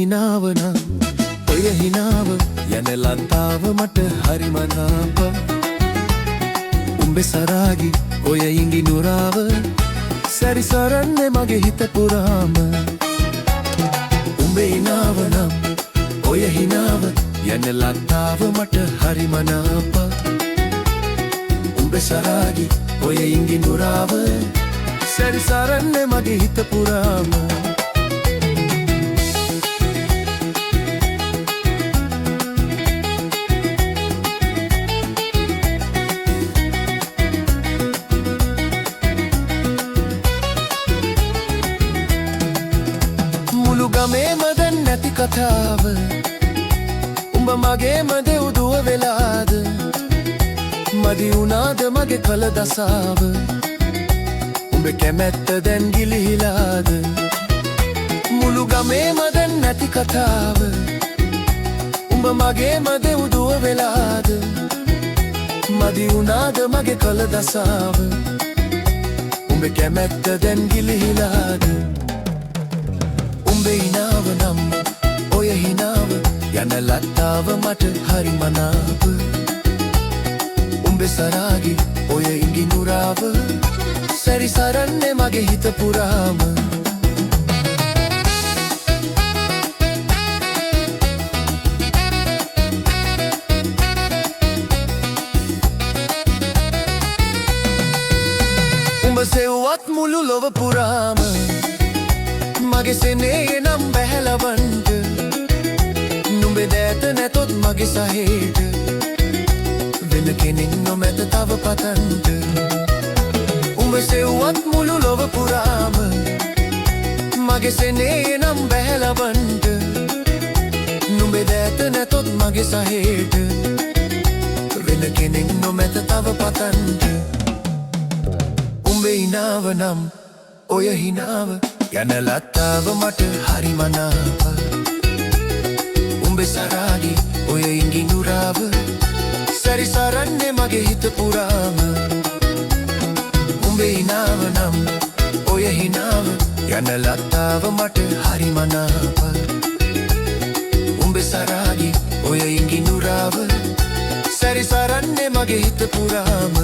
හිනාව නම් ඔය හිනාව යන ලතාව මට හරි මනාප උඹේ සරාගි ඔය ඉඟි නුරාව සැරිසරන්නේ මගේ හිත පුරාම උඹේ හිනාව නම් ඔය හිනාව යන ලතාව මට හරි මනාප උඹේ සරාගි ඔය ඉඟි නුරාව සැරිසරන්නේ මගේ හිත පුරාම ගමේම දැන් නැති කතාව උඹ මගේම දෙව්දුව වෙලාද මදි වුණාද මගේ කල දසාව උඹ කැමැත්ත දැන් ගිලිහිලාද මුළු ගමේම දැන් නැති කතාව උඹ මගේම දෙව්දුව වෙලාද මදි වුණාද මගේ කල දසාව උඹ කැමැත්ත දැන් ගිලිහිලාද උඹේ හිනාව නම් ඔය හිනාව යන ලතාව මට හරි මනාප උඹේ සරාගි ඔය ඉඟි නුරාව සැරිසරන්නේ මගේ හිත පුරාම උඹ සෙව්වත් මුළු ලොව පුරාම මගේ සෙනේ නම් බැහැලවන්ට නුඹේ දෑත නැතොත් මගේ සහේට වෙන කෙනෙක් නොමැත තව පතන්ට උඹ සෙව්වත් මුළු ලොව පුරාම මගේ සෙනේ නම් බැහැලවන්ට නුඹේ දෑත නැතොත් මගේ සහේට වෙන කෙනෙක් නොමැත තව පතන්ට උඹේ හිනාව නම් ඔය හිනාව යන ලතාව මට හරි මනාප උඹේ සරාගි ඔය ඉඟි නුරාව සැරිසරන්නේ මගේ හිත පුරාම උඹේ හිනාව නම් ඔය හිනාව යන ලතාව මට හරි මනාප උඹේ සරාගි ඔය ඉඟි නුරාව සැරිසරන්නේ මගේ හිත පුරාම